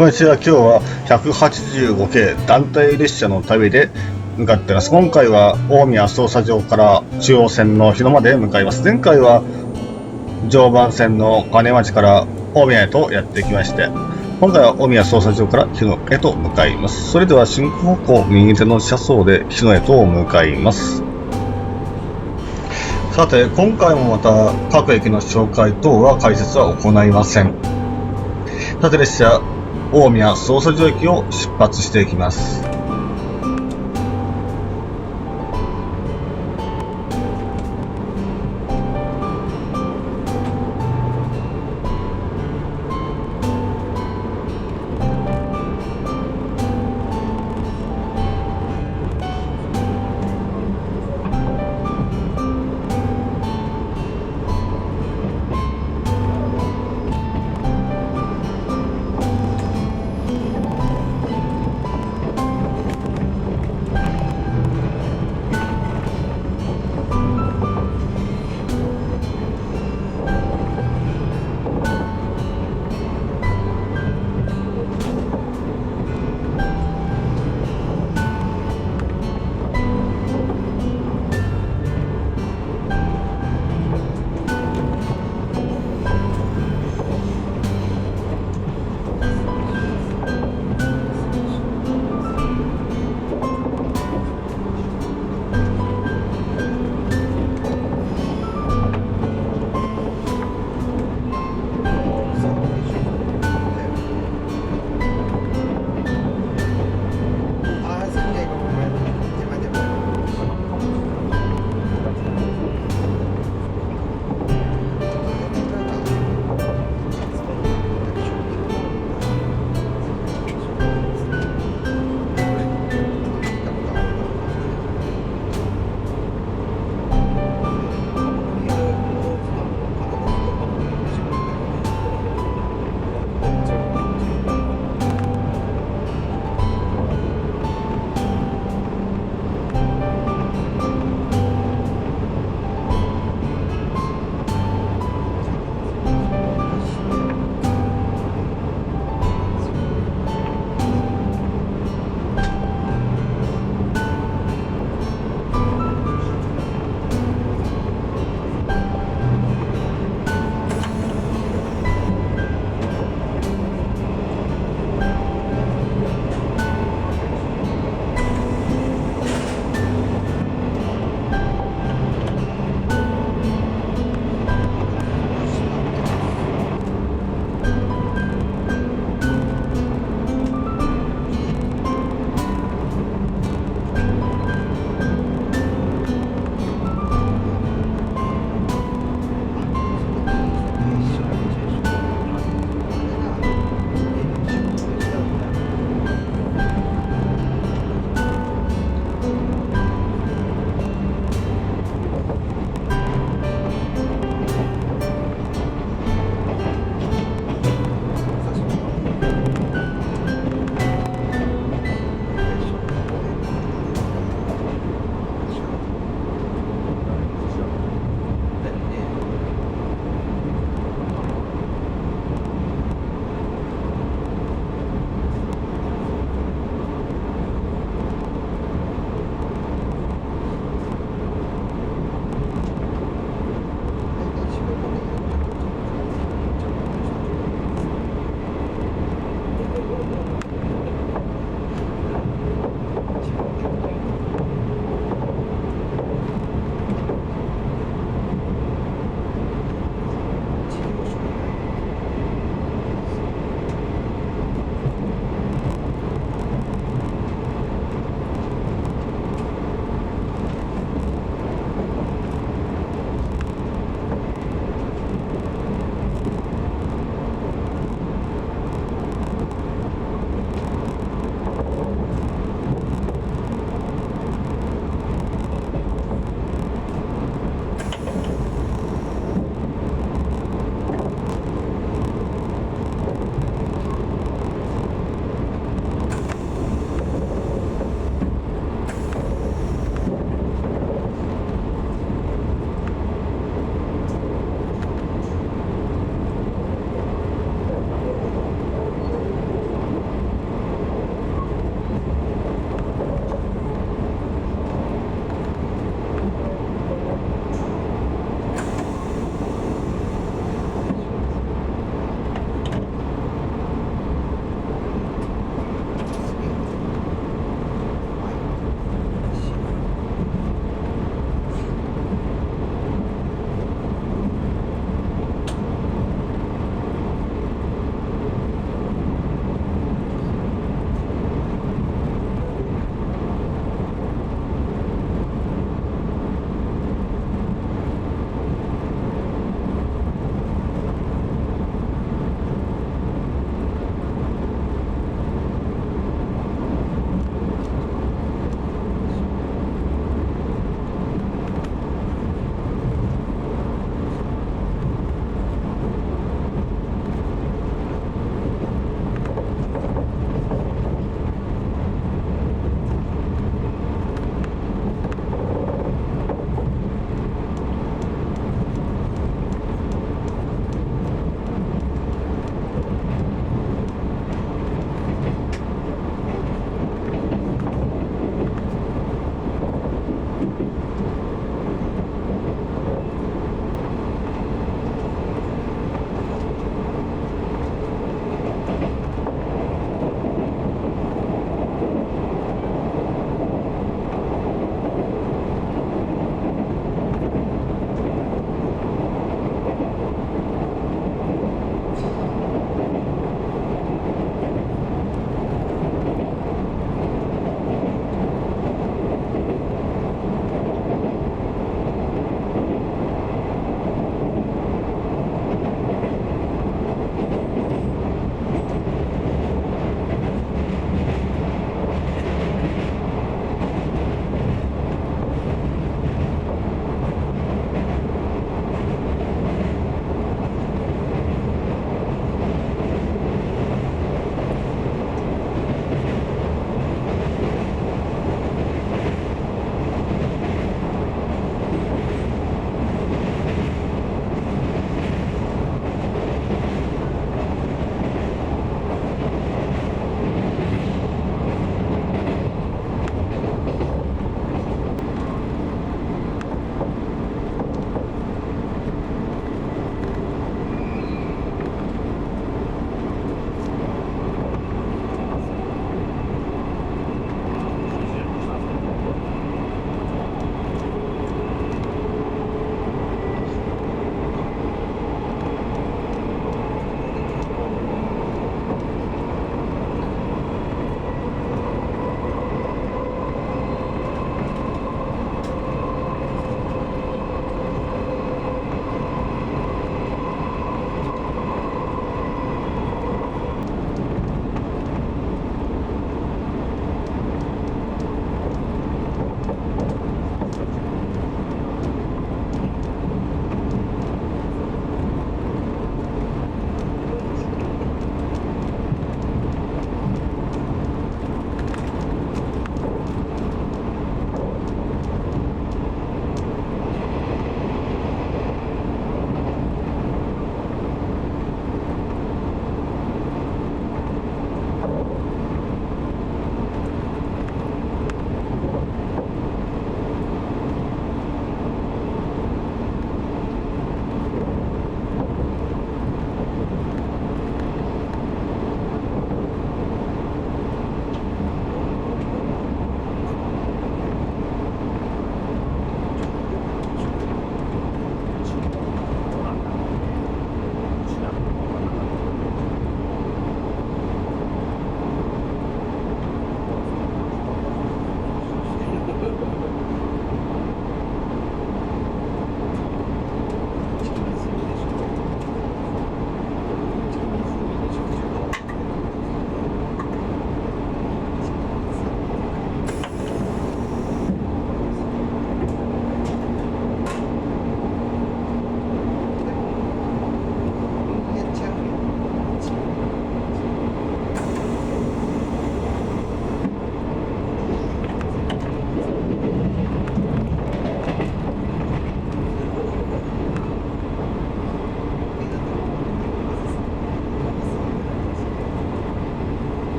こんにちは。今日は185系団体列車の旅で向かっています。今回は大宮捜査場から中央線の日野まで向かいます。前回は常磐線の金町から大宮へとやってきまして、今回は大宮捜査場から日野へと向かいます。それでは進行方向右手の車窓で日野へと向かいます。さて、今回もまた各駅の紹介等は解説は行いません。さて、列車大宮捜査場駅を出発していきます。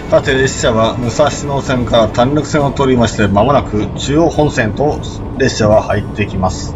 さて列車は武蔵野線から単緑線を通りまして、まもなく中央本線と列車は入ってきます。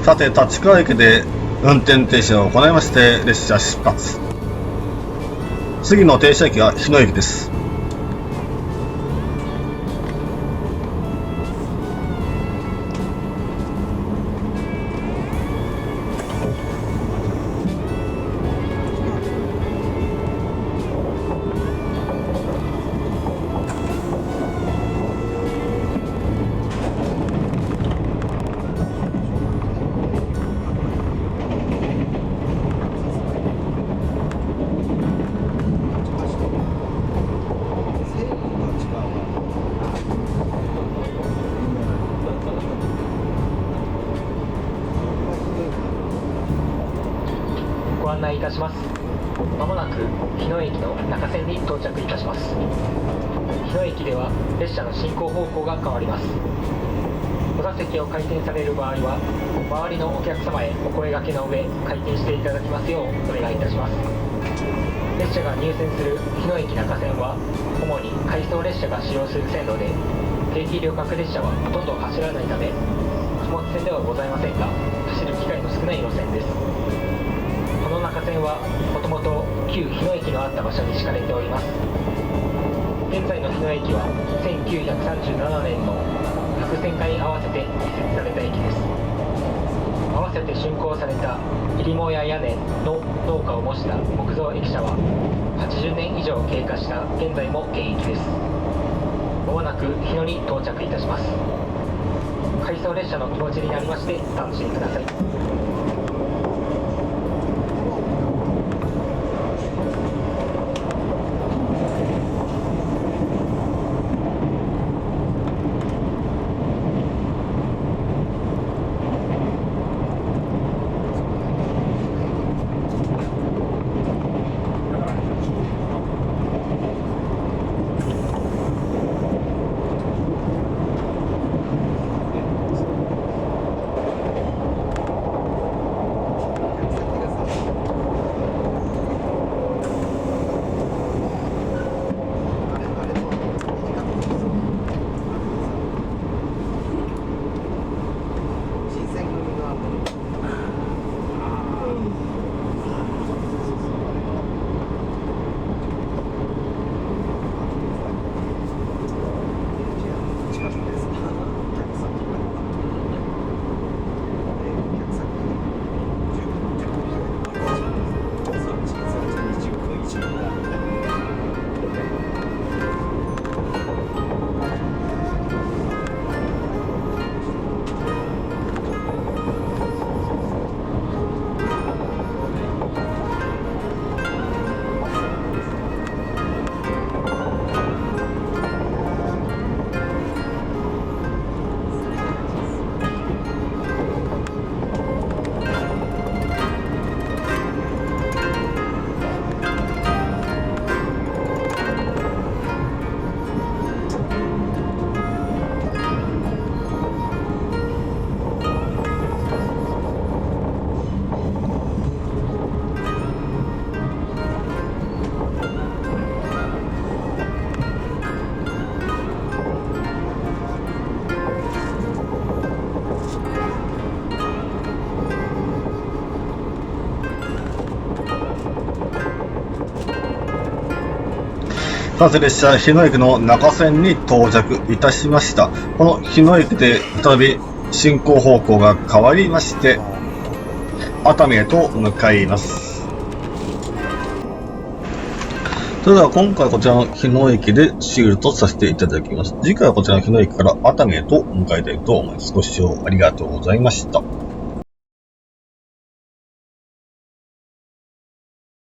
さて立川駅で運転停止を行いまして列車出発。次の停車駅は日野駅です。ご案内いたします。まもなく日野駅の中線に到着いたします。日野駅では列車の進行方向が変わります。お座席を回転される場合は周りのお客様へお声掛けの上回転していただきますようお願いいたします。列車が入線する日野駅中線は主に回送列車が使用する線路で、定期旅客列車はほとんど走らないため貨物線ではございませんが走る機会の少ない路線です。この中線はもともと旧日野駅のあった場所に敷かれております。現在の日野駅は1937年の白線化に合わせて移設された駅です。合わせて竣工された入母や屋根の農家を模した木造駅舎は80年以上経過した現在も現役です。まもなく日野に到着いたします。回送列車の気持ちになりまして楽しみください。さて列車、日野駅の中線に到着いたしました。この日野駅で再び進行方向が変わりまして、熱海へと向かいます。それでは今回こちらの日野駅でシールとさせていただきます。次回はこちらの日野駅から熱海へと向かいたいと思います。ご視聴ありがとうございました。